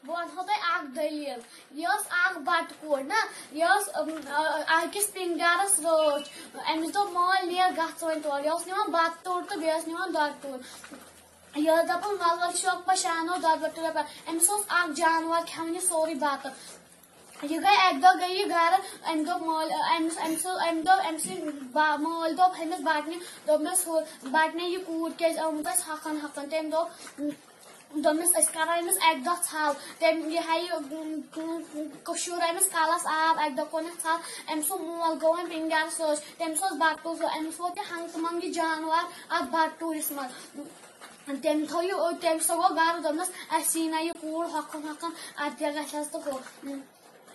वो दलील यह बटकोर ना अकिस पिंगदारस रोच अमिस दो माल ने गन तौर यह निवान बत तोड़ तो बेस निवान दर तोड़ यह दपान वल वल शौक पशानो दर अमिस जानवर खेवन यह सोरी बत यह गई अक दह गई घर अम दोप माल माल दोप हमिस बटने दोपनस बटने यह कूर क्या आमुत हकन हकन तम दोपनस करो अमिस अक दह छल तम यह कशूर अमिस कलस आब अक दह कोन छल अमिस मोल गो पिंगार सोच तमिस बटूर अमिस वो हंग मंग जानवर अत बटूरस मज तम थो तमिस गो गर दोपनस असी ना यह कूर हकन हकन अत गस तो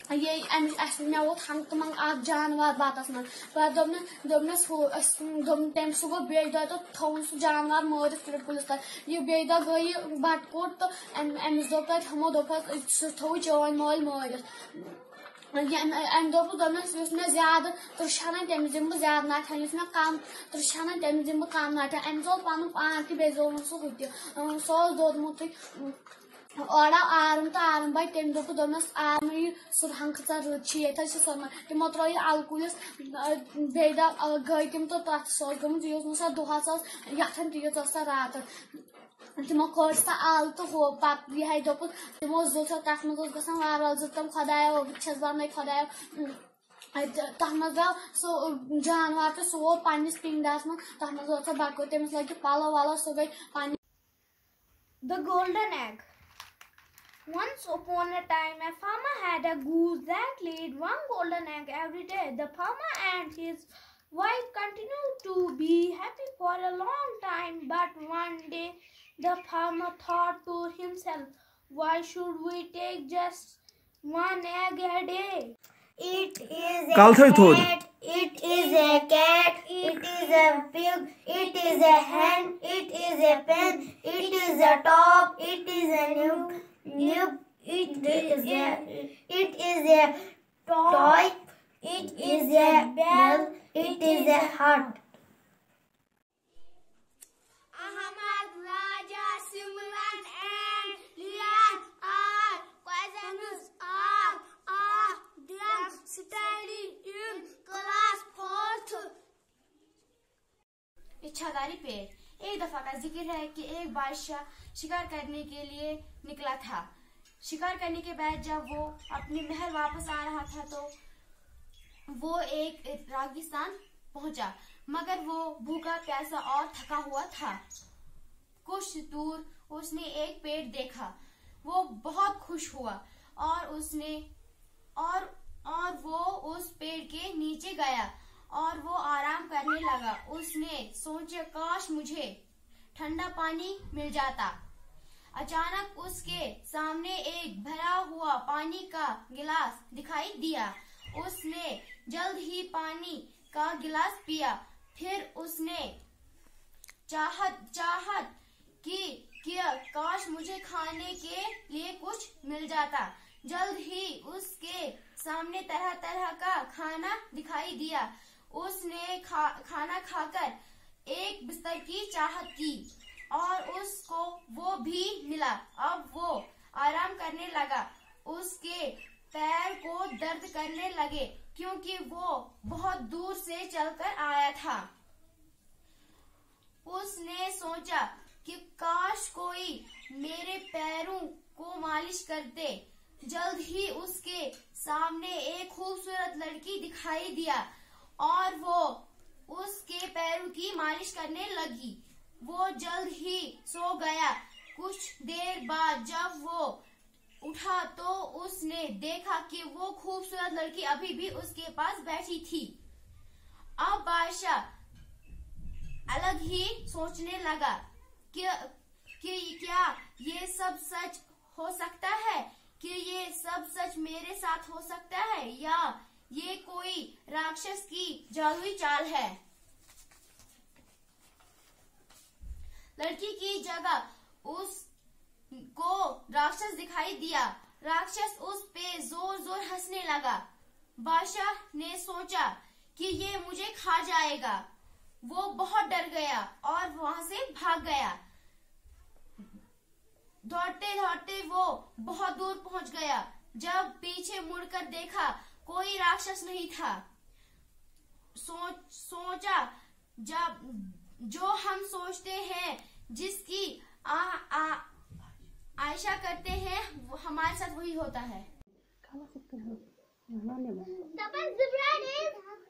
मे वोत हंग मंग अ जानवर बतस मन दोपनस तमिस गो बे दह तो थोन सह जानवर मारित पुलिस तक यह बे दह गई बटकोर तो अमिस दोप हमो दोप सह थो चोन माल मारित अम दोपनस मे ज्यादा तुरशन तमिस दिम ज्यादा नाटा मे कम तुरशन तमिस दिम कम नाटा अमिस पन पान तह जोन सह सह दोदमुत और आरम तो आरम बाई तम दोपनस आरम सुबह खचा रुद ये समान तमो त्रो अलकुलिस बे गई तम तो तथ गमुत यह सा दुहस यथन तीत सा रात तमो खोर सा आल तो हो पत यह दोप तमो जो तथ मज गल जुतम खुदायो बस वन खुदायो तथ मज द्राव सह जानवर तो सह वो पन्निस पिंगदास मन तथ मज बटको तमिस लग पलो वलो सह गई पानी। The golden egg. Once upon a time, a farmer had a goose that laid one golden egg every day. The farmer and his wife continued to be happy for a long time, but one day the farmer thought to himself, why should we take just one egg a day? It is a cat, it is a cat, it is a pig, it is a hen, it is a pen, it is a top, it is a nib, it is a toy, it is a bell, it is a heart. Ahmad, Raja, Simran and Lian are cousins are them study in class 4th. इच्छाधारी पेड़। एक दफा का जिक्र है कि एक बादशाह शिकार करने के लिए निकला था। शिकार करने के बाद जब वो अपने महल वापस आ रहा था तो वो एक रेगिस्तान पहुंचा, मगर वो भूखा प्यासा और थका हुआ था। कुछ दूर उसने एक पेड़ देखा, वो बहुत खुश हुआ और वो उस पेड़ के नीचे गया और वो आराम करने लगा। उसने सोचा काश मुझे ठंडा पानी मिल जाता। अचानक उसके सामने एक भरा हुआ पानी का गिलास दिखाई दिया। उसने जल्द ही पानी का गिलास पिया। फिर उसने चाहत कि काश मुझे खाने के लिए कुछ मिल जाता। जल्द ही उसके सामने तरह तरह का खाना दिखाई दिया। उसने खाना खाकर एक बिस्तर की चाहत की और उसको वो भी मिला। अब वो आराम करने लगा। उसके पैर को दर्द करने लगे क्योंकि वो बहुत दूर से चलकर आया था। उसने सोचा कि काश कोई मेरे पैरों को मालिश कर दे। जल्द ही उसके सामने एक खूबसूरत लड़की दिखाई दिया और वो उसके पैरों की मालिश करने लगी। वो जल्द ही सो गया। कुछ देर बाद जब वो उठा तो उसने देखा कि वो खूबसूरत लड़की अभी भी उसके पास बैठी थी। अब बादशाह अलग ही सोचने लगा कि क्या ये सब सच हो सकता है, कि ये सब सच मेरे साथ हो सकता है या ये कोई राक्षस की जादुई चाल है। लड़की की जगह उसको राक्षस दिखाई दिया। राक्षस उस पे जोर जोर हंसने लगा। बादशाह ने सोचा कि ये मुझे खा जाएगा। वो बहुत डर गया और वहां से भाग गया। दौड़ते दौड़ते वो बहुत दूर पहुंच गया। जब पीछे मुड़कर देखा कोई राक्षस नहीं था। सोचा जब जो हम सोचते हैं, जिसकी आशा करते हैं, वो हमारे साथ वही होता है। दपन ज़बरान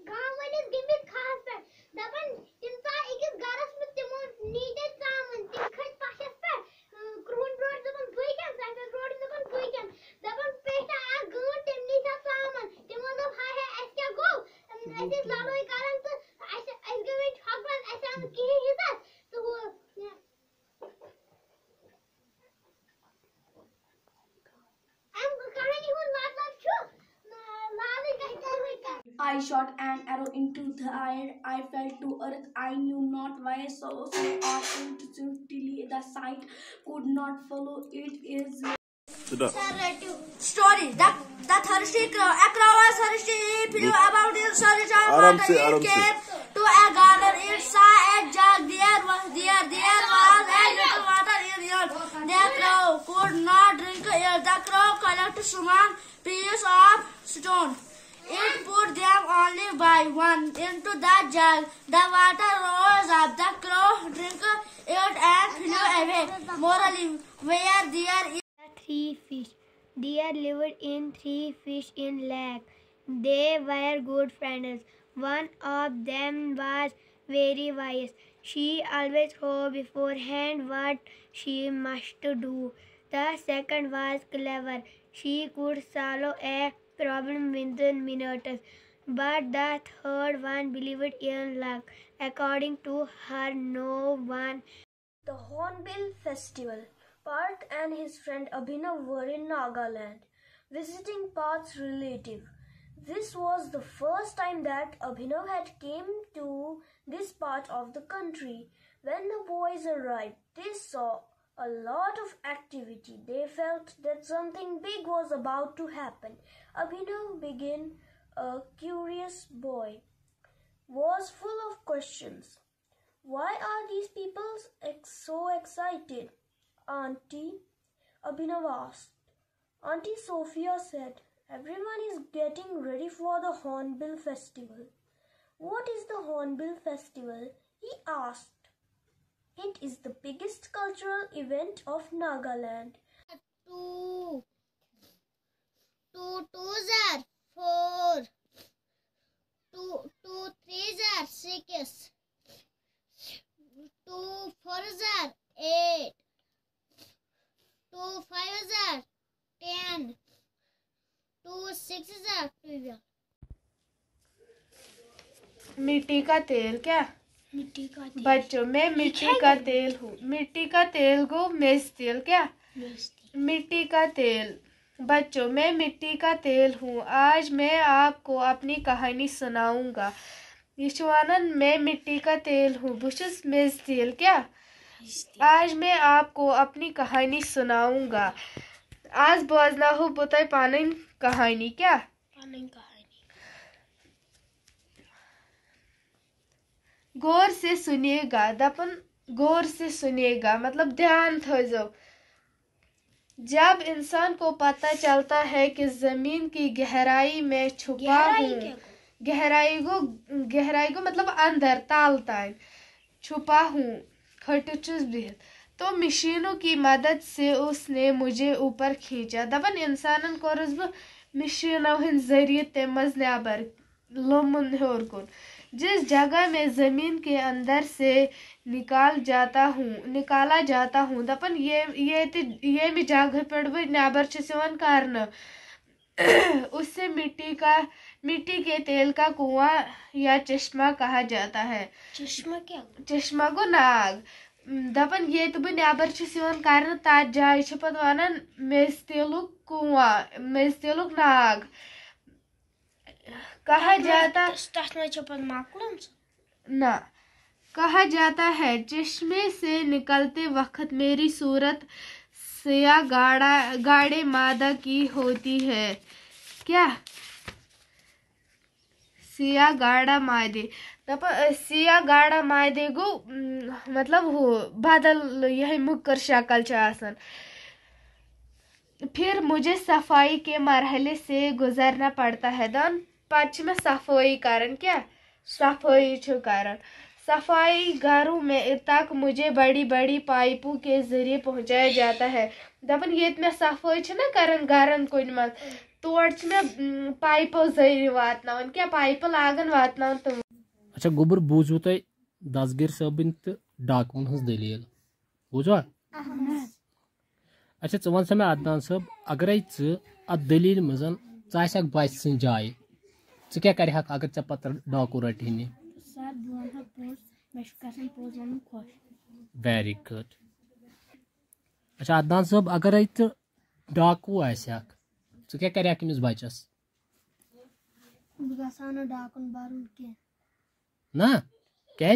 गांव वालिस गिमित खास पे दपन इंसान एकस गरस में तिमो नीटे सामन तिम खट पाशस पे क्रून रोड दपन बुइकन सैंडल रोड दपन बुइकन दपन पेटा आ गन तिम नीटा सामन तिमो दप हाय है एस क्या गो ऐसे लालोय कारण तो ऐसे ऐस गवे ठगवन ऐसे हम की हिस्सा तो वो हम कहानी हो मतलब छु I shot an arrow into the air. I fell to earth. I knew not why. So off intuitively, the sight could not follow. It is story. The thirsty crow. A crow was thirsty. He flew about his solitary came to a garden. It saw a jug. There was a little water in it. The crow could not drink it. The crow collected small pieces of stone. It put them only by one into the jug. The water rose up. The crow drank it and flew away. Morally, where there is three fish. There lived in three fish in lake. They were good friends. One of them was very wise. She always knew beforehand what she must do. The second was clever. She could solve a problem within minutes. But the third one believed in luck. According to her, no one. The Hornbill Festival. Parth and his friend Abhinav were in Nagaland, visiting Parth's relative. This was the first time that Abhinav had came to this part of the country. When the boys arrived, they saw a lot of activity. They felt that something big was about to happen. Abhinav, being a curious boy, was full of questions. Why are these people so excited, Auntie? Abhinav asked. Auntie Sophia said, everyone is getting ready for the Hornbill Festival. What is the Hornbill Festival? He asked. It is the biggest cultural event of Nagaland. Two twos are 4. Two threes are 6. 2 fours are 8. 2 fives are 10. 2 sixes are 12. मिट्टी का तेल क्या? मिट्टी का तेल। बच्चों, मैं मिट्टी का तेल हूँ। मिट्टी का तेल को मेज तेल क्या? मिट्टी का तेल। बच्चों, मैं मिट्टी का तेल हूँ। आज मैं आपको अपनी कहानी सुनाऊंगा। ये वन मैं मिट्टी का तेल हूँ। बुशस मेज तेल क्या? आज मैं आपको अपनी कहानी सुनाऊंगा। आज बोजना हो बुताई पानी कहानी क्या? गौर से सुनिएगा। दपन गौर से सुनिएगा मतलब ध्यान थो। जब इंसान को पता चलता है कि जमीन की गहराई में छुपा हूँ, गहराई को मतलब अंदर ताल तान छुपा हूँ, खटुचुस बिहत, तो मशीनों की मदद से उसने मुझे ऊपर खींचा। दपन इंसानन कोरस बह मशीनों हिंद जरिए तेमज नबर लोमुन होर कुन। जिस जगह में जमीन के अंदर से निकाला जाता हूँ दपन ये मी जगह पर नबर सिवन करन उससे मिट्टी के तेल का कुआं या चश्मा कहा जाता है। चश्मा क्या? चश्मा को नाग। दपन ये तो नबर सिवन करन तथ जाय पत वन मेज तेलुक कुआं, मेज तेलुक नाग कहा जाता। ना कहा जाता है। चश्मे से निकलते वक्त मेरी सूरत सिया गाढ़े मादा की होती है क्या? सिया गाढ़ा मादे। सिया गाढ़ा मादे गो मतलब हो बदल यह मुकर शक्ल आसन। फिर मुझे सफाई के मरहले से गुजरना पड़ता है। दन पच में सफाई करन क्या सफाई छु करन सफाई घरों में तक मुझे बड़ी बड़ी पाइपों के जरिए पहुंचाया जाता है। दपन ये में सफाई छु ना करन घरन कुन मज तोड़ छु में पाइपों जरिए वातनावन क्या पाइप लागन वातनावन तुम। अच्छा गोबर बूझू तुम दसगिर सबन तो डाकुन हज दलील बूझवा। अच्छा च वन सा मैं अदनान सब अगर अत दलील मजन च बच सन जाय च क्या कर अगर चे पत डाकू रटि वेरी गुड। अच्छा अदनान सब अगर डाकू च क्या कर अमिस बचस डाकुन बारून के ना क्या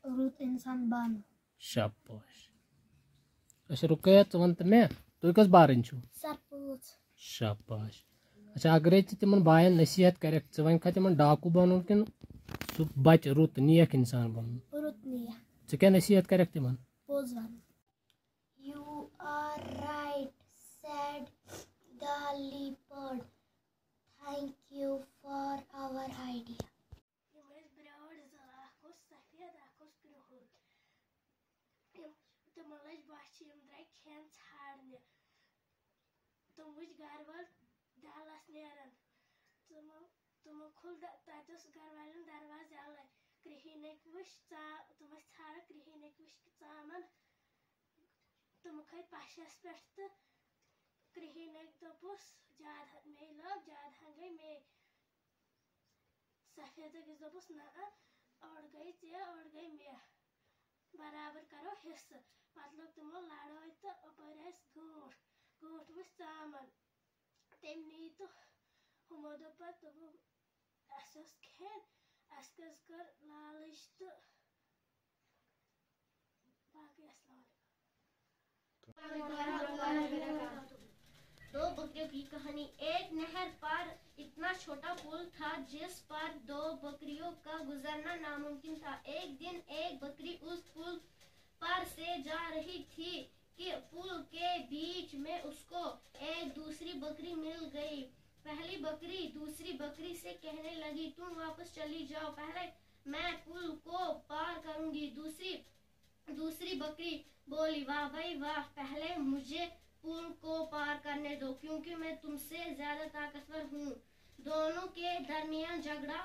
रुत इंसान बन शाबाश। अच्छा रुकया च वन मे तुम कस बारन छु सरपंच शाबाश। अच्छा अगर तिमन बायन नसीहत कर वन खा तिमन डाकू बन कि सह बच रुत नेक इंसान बन रुत निया च क्या नसीहत कर तिमन पोज वन you are right said the leopard thank you for our idea तुम घर वाल डालस नेरन तुम खुल तस घर वालन दरवाज अल कृहिन वुश तुम छाड़ कृहिन वुश चामन तुम खै पशस पे तो कृहिन दोपुस जाद मे लोग जाद गई मे सफेद दोपुस ना और गई चे और गई मे बराबर करो हिस्सा मतलब तुम लड़ाई तो अपर गूठ गूठ वुश चामन तम नी तो हमो दोप तुम अस खेन अस कस कर लालच तो बाकी अस्सलाम दो बकरियों की कहानी। एक नहर पर इतना छोटा पुल था जिस पर दो बकरियों का गुजरना नामुमकिन था। एक दिन एक बकरी उस पुल पर से जा रही थी कि पुल के बीच में उसको एक दूसरी बकरी मिल गई। पहली बकरी दूसरी बकरी से कहने लगी, तुम वापस चली जाओ, पहले मैं पुल को पार करूंगी। दूसरी बकरी बोली, वाह भाई वाह, पहले मुझे पुल को पार करने दो क्योंकि मैं तुमसे ज्यादा ताकतवर हूँ। दोनों के दरमियान झगड़ा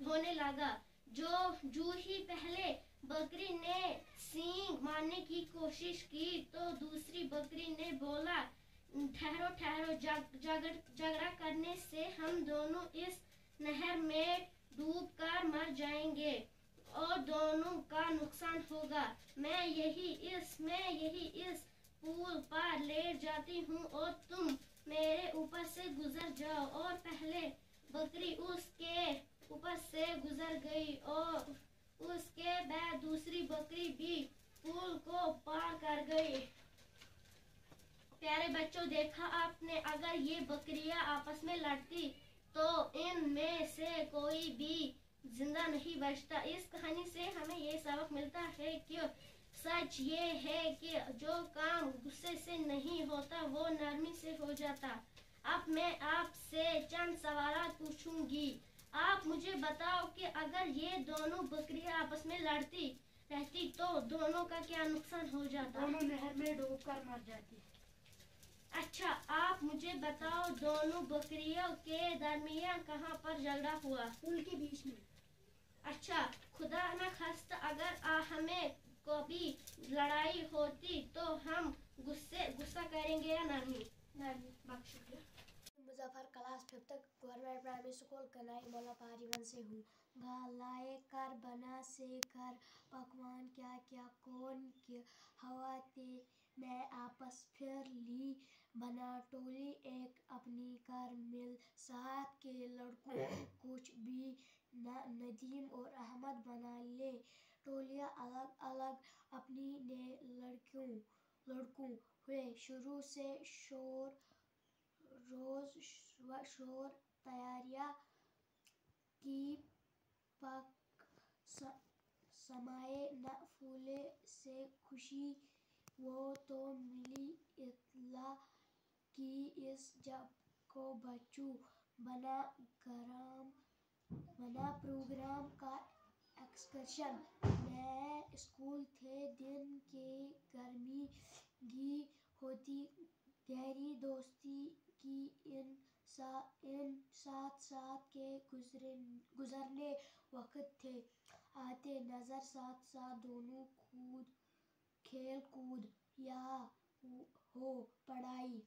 होने लगा। जो ही पहले बकरी ने सींग मारने की कोशिश की तो दूसरी बकरी ने बोला, ठहरो ठहरो, झगड़ा करने से हम दोनों इस नहर में डूबकर मर जाएंगे और दोनों का नुकसान होगा। मैं यही इस पुल पर लेट जाती हूँ और तुम मेरे ऊपर से गुजर जाओ। और पहले बकरी उसके ऊपर से गुजर गई और उसके बाद दूसरी बकरी भी पुल को पार कर गई। प्यारे बच्चों, देखा आपने, अगर ये बकरियां आपस में लड़ती तो इनमें से कोई भी जिंदा नहीं बचता। इस कहानी से हमें ये सबक मिलता है कि सच ये है कि जो काम गुस्से से नहीं होता वो नरमी से हो जाता। अब मैं आपसे चंद सवाल पूछूंगी, आप मुझे बताओ कि अगर ये दोनों बकरियां आपस में लड़ती रहती तो दोनों का क्या नुकसान हो जाता? दोनों नहर में डूबकर मर जाती। अच्छा, आप मुझे बताओ, दोनों बकरियों के दरमियान कहाँ पर झगड़ा हुआ? पुल के बीच में। अच्छा, खुदा न खास्ता अगर हमें कभी लड़ाई होती तो हम गुस्सा करेंगे या नहीं? शुक्रिया। मुजफ्फर क्लास 5 तक गवर्नमेंट प्राइमरी स्कूल कनाई मोला पारीवन से हूँ। लाए कर बना से घर पकवान क्या क्या कौन के हवा ते मैं आपस फिर ली बना टोली एक अपनी कर मिल साथ के लड़कों कुछ भी नदीम और अहमद बना ले। टोलियाँ अलग अलग अपनी ने लड़कों हुए शुरू से शोर तैयारियां की पक समाये न फूले से खुशी, वो तो मिली इत्तला कि इस जब को बच्चू बना प्रोग्राम का एक्सकर्शन। नए स्कूल थे, दिन की गर्मी गी होती, गहरी दोस्ती की इन साथ साथ के गुजरने वक्त थे आते नजर, साथ साथ दोनों खेल कूद या हो पढ़ाई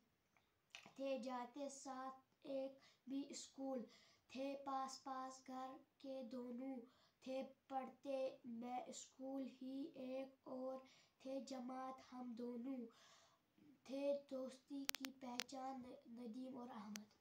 थे जाते साथ, एक भी स्कूल थे पास घर के दोनों थे पढ़ते, मैं स्कूल ही एक और थे जमात हम दोनों थे, दोस्ती की पहचान नदीम और अहमद।